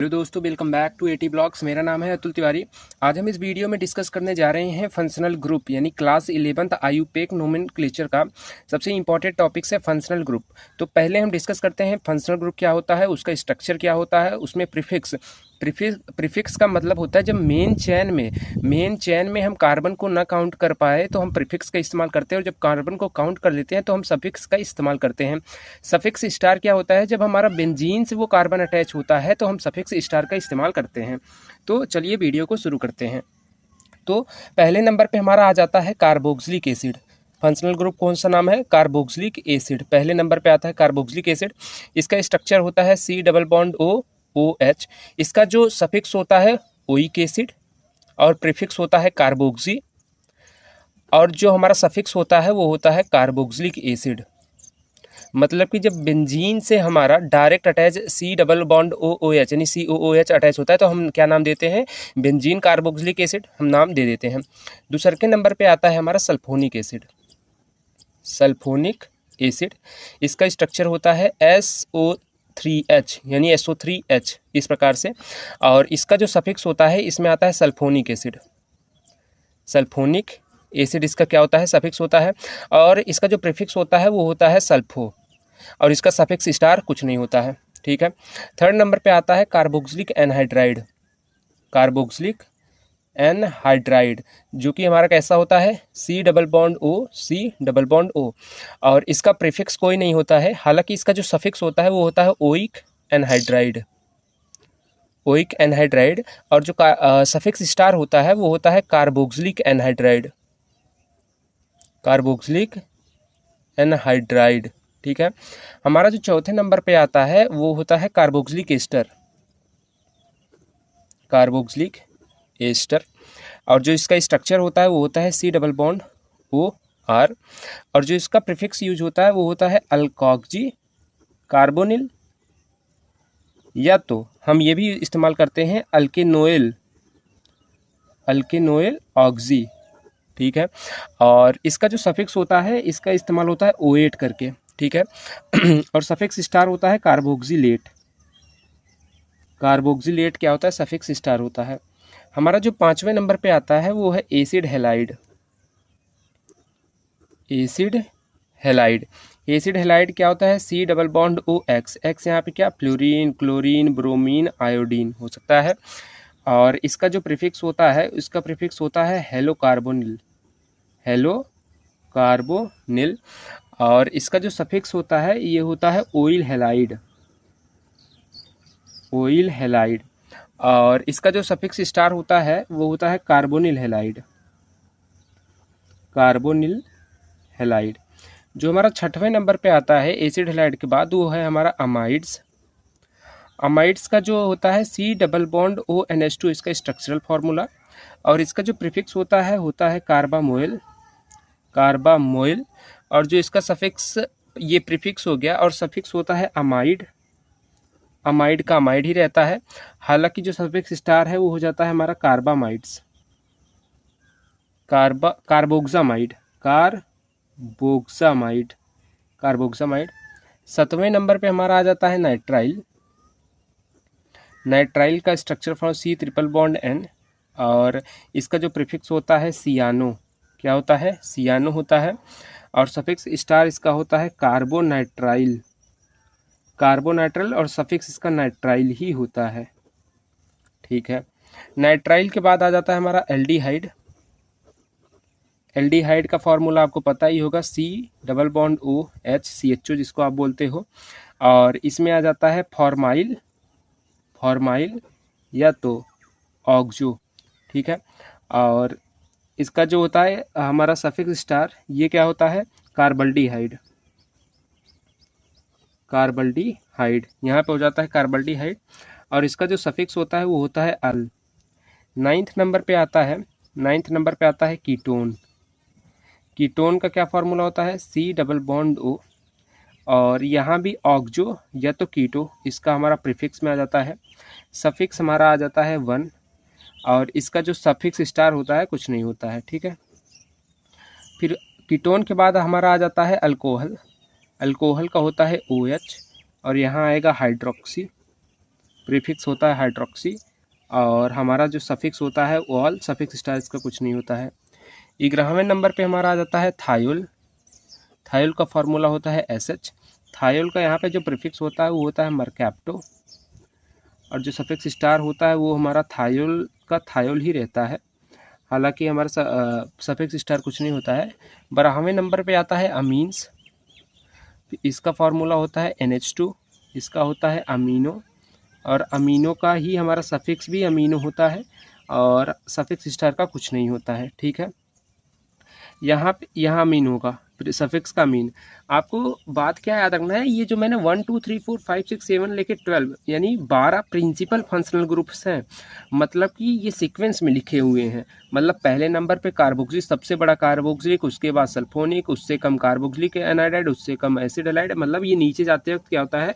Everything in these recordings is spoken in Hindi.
हेलो दोस्तों, welcome back to AT blogs. मेरा नाम है अतुल तिवारी। आज हम इस वीडियो में डिस्कस करने जा रहे हैं फंक्शनल ग्रुप यानी क्लास 11th आईयूपैक नोमेनक्लेचर का सबसे इंपॉर्टेंट टॉपिक्स है फंक्शनल ग्रुप। तो पहले हम डिस्कस करते हैं फंक्शनल ग्रुप क्या होता है, उसका स्ट्रक्चर क्या होता है, उसमें प्रीफिक्स का मतलब होता है जब मेन चेन में हम कार्बन को ना काउंट कर पाए तो हम प्रीफिक्स का इस्तेमाल करते हैं, और जब कार्बन को काउंट कर लेते हैं तो हम सफिक्स का इस्तेमाल करते हैं। सफिक्स स्टार क्या होता है, जब हमारा बेंजीन से वो कार्बन अटैच होता है तो हम सफिक्स स्टार का इस्तेमाल करते हैं। तो चलिए वीडियो को शुरू करते हैं। तो पहले नंबर पे हमारा आ जाता है कार्बोक्सिलिक एसिड। फंक्शनल ग्रुप कौन सा नाम है? Carboxylic acid. पहले नंबर पे आता है कार्बोक्सिलिक एसिड। इसका स्ट्रक्चर होता है C डबल बॉन्ड OH। इसका जो सफिक्स होता है ओइक एसिड और प्रीफिक्स होता है कार्बोक्सी, और जो हमारा सफिक्स होता है वो होता है कार्बोक्सिलिक एसिड। मतलब कि जब बेंजीन से हमारा direct attach C double bond OOH यानी COOH अटैच होता है तो हम क्या नाम देते हैं? बेंजीन कार्बोक्सिलिक एसिड हम नाम दे देते हैं। दूसरे के नंबर पे आता है हमारा सल्फोनिक एसिड। सल्फोनिक एसिड, इसका स्ट्रक्चर होता है SO3H यानी SO3H इस प्रकार से, और इसका जो सफिक्स होता है इसमें आता है सल्फोनिक एसिड। सल्फोनिक एसिड इसका क्या होता है? सफिक्स होता है, और इसका जो प्रीफिक्स होता है वो होता है सल्फो, और इसका सफिक्स स्टार कुछ नहीं होता है। ठीक है। थर्ड नंबर पे आता है कार्बोक्सिलिक एनहाइड्राइड। कार्बोक्सिलिक एनहाइड्राइड जो कि हमारा कैसा होता है? C डबल बॉन्ड O, और इसका प्रीफिक्स कोई नहीं होता है। हालांकि इसका जो सफिक्स होता है वो होता है ओइक एनहाइड्राइड। ओइक एनहाइड्राइड, और जो सफिक्स स्टार होता है वो होता है कार्बोक्सिलिक एनहाइड्राइड। Carboxylic anhydride. ठीक है। हमारा जो चौथे नंबर पे आता है वो होता है कार्बोक्सिलिक एस्टर। कार्बोक्सिलिक एस्टर, और जो इसका स्ट्रक्चर होता है वो होता है C डबल बॉन्ड OR, और जो इसका प्रीफिक्स यूज होता है वो होता है अल्कोक्सी कार्बोनिल, या तो हम ये भी इस्तेमाल करते हैं अल्केनोइल ऑक्सी। ठीक है। और इसका जो सफिक्स होता है इसका इस्तेमाल होता है O8 करके। ठीक है। और सफिक्स स्टार होता है कार्बोक्सिलेट। कार्बोक्सिलेट क्या होता है? सफिक्स स्टार होता है। हमारा जो पांचवें नंबर पे आता है वो है acid halide. Acid halide, acid halide क्या होता है? C double bond OX। X यहाँ पे क्या? फ्लोरीन, क्लोरीन, ब्रोमीन, आयोडीन हो सकता है। और इसका जो प्रीफिक्स होता है इसका प्रीफिक्स होता है हेलो कार्बोनिल, और इसका जो सफिक्स होता है ये होता है ओइल हेलाइड, और इसका जो सफिक्स स्टार होता है वो होता है कार्बोनिल हेलाइड। जो हमारा छठवें नंबर पे आता है एसिड हेलाइड के बाद वो है हमारा अमाइड्स। अमाइड्स का जो होता है C डबल बॉन्ड ONH2 इसका स्ट्रक्चरल फार्मूला, और इसका जो प्रीफिक्स होता है कार्बामोइल, और जो इसका सफिक्स ये प्रीफिक्स हो गया, और सफिक्स होता है अमाइड का अमाइड ही रहता है। हालांकि जो सफिक्स स्टार है वो हो जाता है हमारा कार्बामाइड्स, कार्बोक्सामाइड। सातवें नंबर पे हमारा आ जाता है नाइट्राइल का structure form C triple bond N, और इसका जो प्रीफिक्स होता है सियानो। क्या होता है? सियानो होता है, और सफिक्स स्टार इसका होता है कार्बोनाइट्राइल, और सफिक्स इसका नाइट्राइल ही होता है। ठीक है। नाइट्राइल के बाद आ जाता है हमारा एल्डिहाइड का फॉर्मूला आपको पता ही होगा, C double bond OH CHO जिसको आप बोलते हो, और इसमें आ जाता है फॉर्माइल या तो ऑक्सो। ठीक है। और इसका जो होता है हमारा सफिक्स स्टार ये क्या होता है? कार्बल्डिहाइड, यहाँ पे हो जाता है कार्बल्डिहाइड, और इसका जो सफिक्स होता है वो होता है अल। नाइन्थ नंबर पे आता है कीटोन का क्या फार्मूला होता है? C डबल बॉन्ड O, और यहाँ भी ऑक्सो या तो कीटो इसका हमारा प्रीफिक्स में आ जाता है। सफिक्स हमारा आ जाता है 1, और इसका जो सफिक्स स्टार होता है कुछ नहीं होता है। ठीक है। फिर कीटोन के बाद हमारा आ जाता है अल्कोहल का होता है OH, और यहाँ आएगा हाइड्रोक्सी, प्रीफिक्स होता है हाइड्रोक्सी, और हमारा जो सफिक्स होता है ऑल, सफिक्स स्टार इसका कुछ नहीं होता है। 11वें नंबर पे हमारा आ जाता है थायोल। थायोल का फार्मूला होता है SH। थायोल का यहाँ पे जो प्रीफिक्स होता है वो होता है मर्कैप्टो, और जो सफिक्स स्टार होता है वो हमारा थायोल का थायोल ही रहता है, हालांकि हमारा सफिक्स स्टार कुछ नहीं होता है। 12वें नंबर पे आता है अमीन्स। इसका फार्मूला होता है NH2, इसका होता है अमीनो, और अमीनो का ही हमारा सफिक्स भी अमीनो होता है, और सफिक्स स्टार का कुछ नहीं होता है। ठीक है, यहाँ अमीन होगा, सफिक्स का अमीन। आपको बात क्या याद रखना है, ये जो मैंने 1 2 3 4 5 6 7 लेके 12 यानी 12 प्रिंसिपल फंक्शनल ग्रुप्स हैं, मतलब कि ये सीक्वेंस में लिखे हुए हैं। मतलब पहले नंबर पे कार्बोक्सिलिक, सबसे बड़ा कार्बोक्सिलिक, उसके बाद सल्फोनिक, उससे कम कार्बोक्सिलिक एनाइडाइड, उससे कम एसिड एलाइड। मतलब ये नीचे जाते वक्त क्या होता है,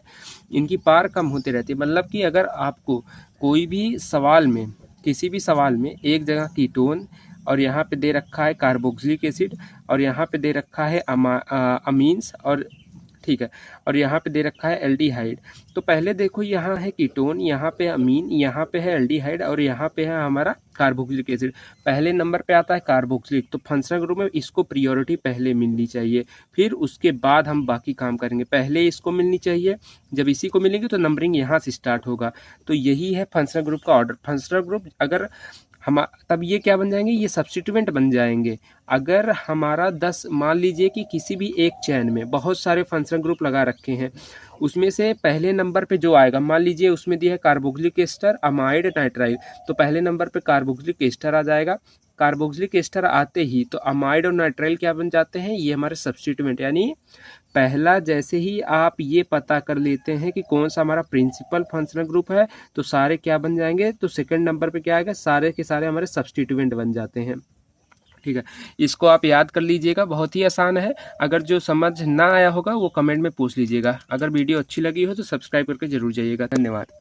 इनकी पार कम होते रहती है। मतलब कि अगर आपको कोई भी सवाल में, किसी भी सवाल में एक जगह कीटोन और यहाँ पे दे रखा है कार्बोक्सिलिक एसिड, और यहाँ पे दे रखा है अमीन्स, और ठीक है, और यहाँ पे दे रखा है एल्डिहाइड, तो पहले देखो यहाँ है कीटोन, यहाँ पे अमीन, यहाँ पे है एल्डिहाइड, और यहाँ पे है हमारा कार्बोक्सिलिक एसिड। पहले नंबर पे आता है कार्बोक्सिलिक, तो फंक्शनल ग्रुप में इसको प्रियोरिटी पहले मिलनी चाहिए, फिर उसके बाद हम बाकी काम करेंगे। पहले इसको मिलनी चाहिए, जब इसी को मिलेंगे तो नंबरिंग यहाँ से स्टार्ट होगा। तो यही है फंक्शनल ग्रुप का ऑर्डर। फंक्शनल ग्रुप अगर हम, तब ये क्या बन जाएंगे, ये सब्स्टिट्यूएंट बन जाएंगे। अगर हमारा 10, मान लीजिए कि किसी भी एक चैन में बहुत सारे फंक्शनल ग्रुप लगा रखे हैं, उसमें से पहले नंबर पे जो आएगा, मान लीजिए उसमें दिया है कार्बोक्सिलिक एस्टर, अमाइड, नाइट्राइल, तो पहले नंबर पे कार्बोक्सिलिक एस्टर आ जाएगा। कार्बोक्सिलिक एस्टर आते ही तो अमाइड और नाइट्राइल क्या बन जाते हैं, ये हमारे सब्स्टिट्यूएंट। यानी पहला जैसे ही आप ये पता कर लेते हैं कि कौन सा हमारा प्रिंसिपल फंक्शनल ग्रुप है, तो सारे क्या बन जाएंगे, तो सेकंड नंबर पे क्या आएगा, सारे के सारे हमारे सब्स्टिट्यूएंट बन जाते हैं। ठीक है, इसको आप याद कर लीजिएगा, बहुत ही आसान है। अगर जो समझ ना आया होगा वो कमेंट में पूछ लीजिएगा। अगर वीडियो अच्छी लगी हो तो सब्सक्राइब करके जरूर जाइएगा। धन्यवाद।